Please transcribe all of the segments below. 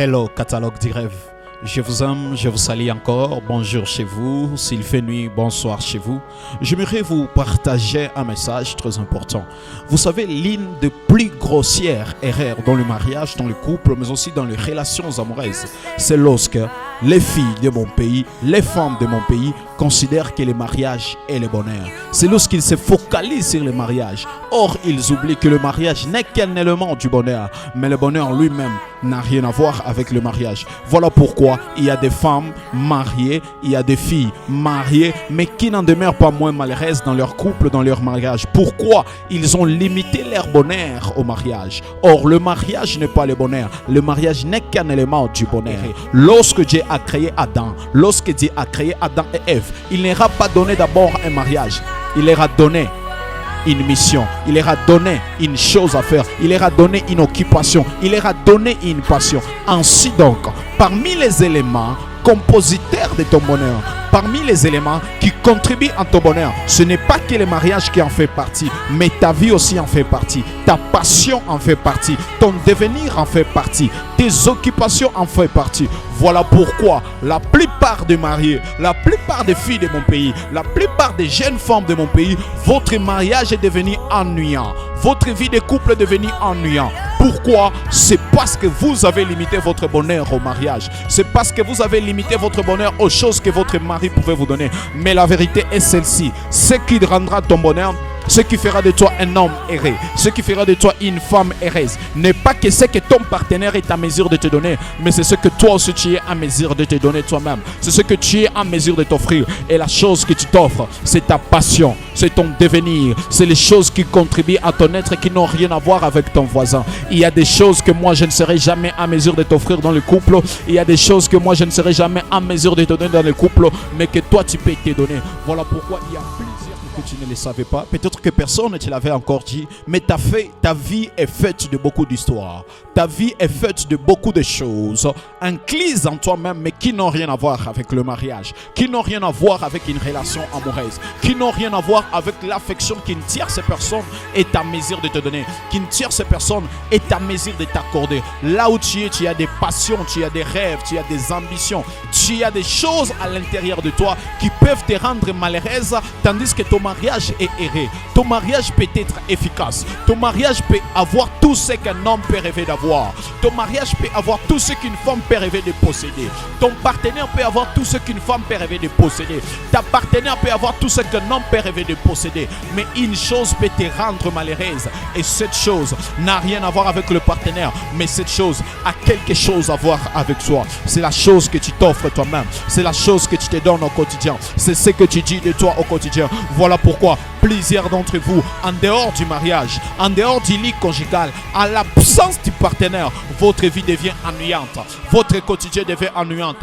Hello, catalogue du rêve. Je vous aime, je vous salue encore. Bonjour chez vous. S'il fait nuit, bonsoir chez vous. J'aimerais vous partager un message très important. Vous savez, l'une des plus grossières erreurs dans le mariage, dans le couple, mais aussi dans les relations amoureuses, c'est lorsque les filles de mon pays, les femmes de mon pays considèrent que le mariage est le bonheur. C'est lorsqu'ils se focalisent sur le mariage. Or, ils oublient que le mariage n'est qu'un élément du bonheur. Mais le bonheur lui-même n'a rien à voir avec le mariage. Voilà pourquoi il y a des femmes mariées, il y a des filles mariées, mais qui n'en demeurent pas moins malheureuses dans leur couple, dans leur mariage. Pourquoi? Ils ont limité leur bonheur au mariage. Or, le mariage n'est pas le bonheur. Le mariage n'est qu'un élément du bonheur. Lorsque Dieu a créé Adam, lorsque Dieu a créé Adam et Ève, il n'ira pas donné d'abord un mariage. Il leur a donné une mission, il leur a donné une chose à faire, il leur a donné une occupation, il leur a donné une passion. Ainsi donc, parmi les éléments compositeurs de ton bonheur, parmi les éléments qui contribuent à ton bonheur, ce n'est pas que le mariage qui en fait partie, mais ta vie aussi en fait partie, ta passion en fait partie, ton devenir en fait partie, tes occupations en fait partie. Voilà pourquoi la plupart des mariés, la plupart des filles de mon pays, la plupart des jeunes femmes de mon pays, votre mariage est devenu ennuyant. Votre vie de couple est devenue ennuyante. Pourquoi? C'est parce que vous avez limité votre bonheur au mariage. C'est parce que vous avez limité votre bonheur aux choses que votre mari pouvait vous donner. Mais la vérité est celle-ci. Ce qui rendra ton bonheur, ce qui fera de toi un homme heureux, ce qui fera de toi une femme heureuse, n'est pas que ce que ton partenaire est à mesure de te donner, mais c'est ce que toi aussi tu es à mesure de te donner toi-même. C'est ce que tu es à mesure de t'offrir. Et la chose que tu t'offres, c'est ta passion, c'est ton devenir, c'est les choses qui contribuent à ton être qui n'ont rien à voir avec ton voisin. Il y a des choses que moi je ne serai jamais à mesure de t'offrir dans le couple. Il y a des choses que moi je ne serai jamais à mesure de te donner dans le couple, mais que toi tu peux te donner. Voilà pourquoi il y a plusieurs que tu ne le savais pas. Peut-être que personne ne te l'avait encore dit, mais ta vie est faite de beaucoup d'histoires. Ta vie est faite de beaucoup de choses incluses en toi-même, mais qui n'ont rien à voir avec le mariage, qui n'ont rien à voir avec une relation amoureuse, qui n'ont rien à voir avec l'affection qu'une tierce personne est à mesure de te donner, qu'une tierce personne est à mesure de t'accorder. Là où tu es, tu as des passions, tu as des rêves, tu as des ambitions, tu as des choses à l'intérieur de toi qui peuvent te rendre malheureuse, tandis que ton mariage est heureux. Ton mariage peut être efficace. Ton mariage peut avoir tout ce qu'un homme peut rêver d'avoir. Ton mariage peut avoir tout ce qu'une femme peut rêver de posséder. Ton partenaire peut avoir tout ce qu'une femme peut rêver de posséder. Ta partenaire peut avoir tout ce qu'un homme peut rêver de posséder. Mais une chose peut te rendre malheureuse. Et cette chose n'a rien à voir avec le partenaire. Mais cette chose a quelque chose à voir avec toi. C'est la chose que tu t'offres toi-même. C'est la chose que tu te donnes au quotidien. C'est ce que tu dis de toi au quotidien. Voilà pourquoi plusieurs d'entre vous, en dehors du mariage, en dehors du lit conjugal, à l'absence du partenaire, votre vie devient ennuyante. Votre quotidien devient ennuyant.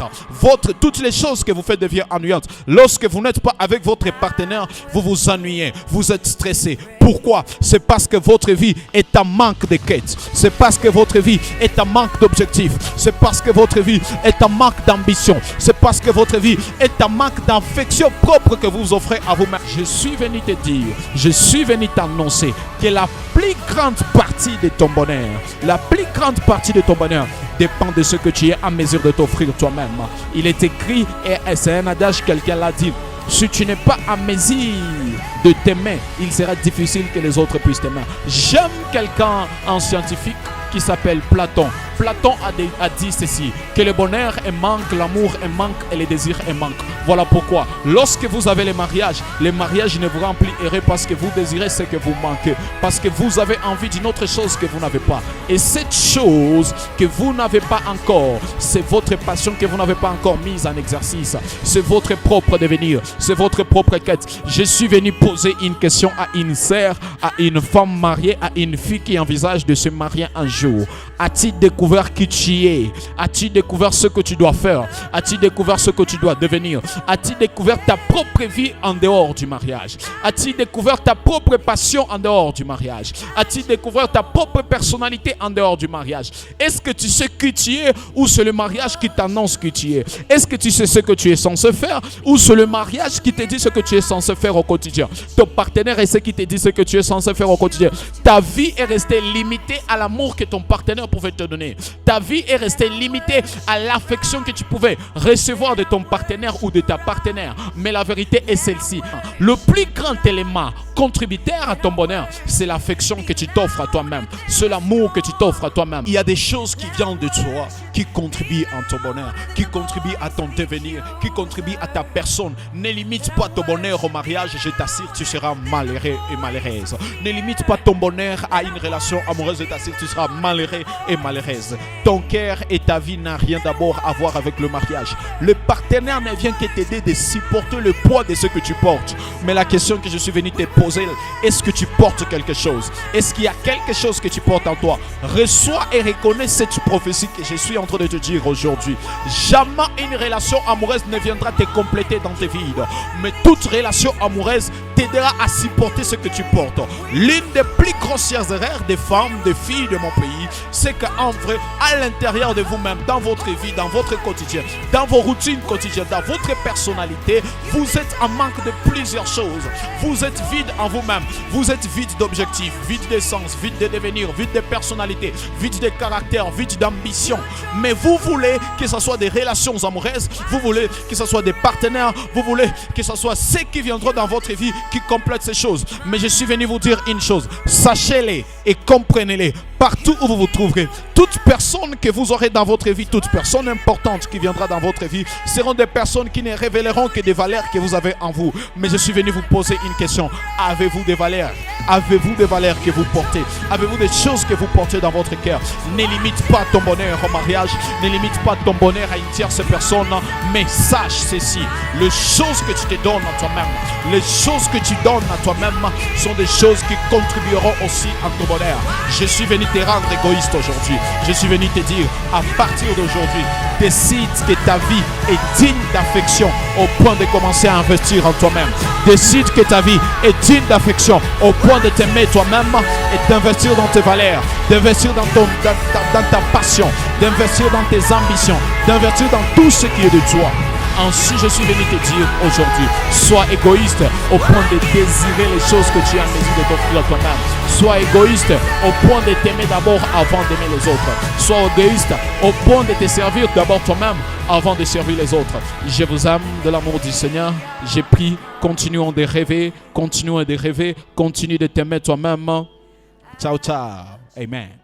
Toutes les choses que vous faites deviennent ennuyantes. Lorsque vous n'êtes pas avec votre partenaire, vous vous ennuyez, vous êtes stressé. Pourquoi? C'est parce que votre vie est en manque de quête. C'est parce que votre vie est en manque d'objectifs. C'est parce que votre vie est en manque d'ambition. C'est parce que votre vie est en manque d'affection propre que vous offrez à vous-même. Je suis venu te dire, je suis venu t'annoncer que la plus grande partie de ton bonheur, la plus grande partie de ton bonheur dépend de ce que tu es à mesure de t'offrir toi-même. Il est écrit, et c'est un adage, quelqu'un l'a dit, si tu n'es pas à mesure de t'aimer, il sera difficile que les autres puissent t'aimer. J'aime quelqu'un, un scientifique qui s'appelle Platon. Platon a dit ceci, que le bonheur est manque, l'amour est manque et le désir est manque. Voilà pourquoi, lorsque vous avez le mariage ne vous remplit heureux parce que vous désirez ce que vous manquez, parce que vous avez envie d'une autre chose que vous n'avez pas. Et cette chose que vous n'avez pas encore, c'est votre passion que vous n'avez pas encore mise en exercice. C'est votre propre devenir, c'est votre propre quête. Je suis venu poser une question à une sœur, à une femme mariée, à une fille qui envisage de se marier un jour. As-tu découvert qui tu es? As-tu découvert ce que tu dois faire? As-tu découvert ce que tu dois devenir? As-tu découvert ta propre vie en dehors du mariage? As-tu découvert ta propre passion en dehors du mariage? As-tu découvert ta propre personnalité en dehors du mariage? Est-ce que tu sais qui tu es ou c'est le mariage qui t'annonce qui tu es? Est-ce que tu sais ce que tu es censé faire ou c'est le mariage qui te dit ce que tu es censé faire au quotidien? Ton partenaire est ce qui te dit ce que tu es censé faire au quotidien. Ta vie est restée limitée à l'amour que ton partenaire pouvait te donner. Ta vie est restée limitée à l'affection que tu pouvais recevoir de ton partenaire ou de ta partenaire. Mais la vérité est celle-ci. Le plus grand élément contributeur à ton bonheur, c'est l'affection que tu t'offres à toi-même. C'est l'amour que tu t'offres à toi-même. Il y a des choses qui viennent de toi, qui contribuent à ton bonheur, qui contribuent à ton devenir, qui contribuent à ta personne. Ne limite pas ton bonheur au mariage, je t'assure, tu seras malheureux et malheureuse. Ne limite pas ton bonheur à une relation amoureuse, je t'assure, tu seras malheureux et malheureuse. Ton cœur et ta vie n'ont rien d'abord à voir avec le mariage. Le partenaire ne vient que t'aider de supporter le poids de ce que tu portes. Mais la question que je suis venu te poser, est-ce que tu portes quelque chose? Est-ce qu'il y a quelque chose que tu portes en toi? Reçois et reconnais cette prophétie que je suis en train de te dire aujourd'hui. Jamais une relation amoureuse ne viendra te compléter dans tes vides. Mais toute relation amoureuse t'aidera à supporter ce que tu portes. L'une des plus grossières erreurs des femmes, des filles de mon pays, c'est qu'en vrai, à l'intérieur de vous-même, dans votre vie, dans votre quotidien, dans vos routines quotidiennes, dans votre personnalité, vous êtes en manque de plusieurs choses. Vous êtes vide en vous-même. Vous êtes vide d'objectifs, vide d'essence, vide de devenir, vide de personnalité, vide de caractère, vide d'ambition. Mais vous voulez que ce soit des relations amoureuses, vous voulez que ce soit des partenaires, vous voulez que ce soit ceux qui viendront dans votre vie qui complètent ces choses. Mais je suis venu vous dire une chose, sachez-les et comprenez-les partout où vous vous trouverez. Toute personne que vous aurez dans votre vie, toute personne importante qui viendra dans votre vie, seront des personnes qui ne révéleront que des valeurs que vous avez en vous. Mais je suis venu vous poser une question. Avez-vous des valeurs? Avez-vous des valeurs que vous portez? Avez-vous des choses que vous portez dans votre cœur? Ne limite pas ton bonheur au mariage, ne limite pas ton bonheur à une tierce personne, mais sache ceci, les choses que tu te donnes à toi-même, les choses que tu donnes à toi-même sont des choses qui contribueront aussi à ton bonheur. Je suis venu te rendre égoïste aujourd'hui. Je suis venu te dire, à partir d'aujourd'hui, décide que ta vie est digne d'affection au point de commencer à investir en toi-même. Décide que ta vie est digne d'affection au point de t'aimer toi-même et d'investir dans tes valeurs, d'investir dans ta passion, d'investir dans tes ambitions, d'investir dans tout ce qui est de toi. Ainsi, je suis venu te dire aujourd'hui, sois égoïste au point de désirer les choses que tu as en mesure de t'offrir à toi-même. Sois égoïste au point de t'aimer d'abord avant d'aimer les autres. Sois égoïste au point de te servir d'abord toi-même avant de servir les autres. Je vous aime de l'amour du Seigneur. J'ai pris, continuons de rêver, continuons de rêver, continue de t'aimer toi-même. Ciao, ciao. Amen.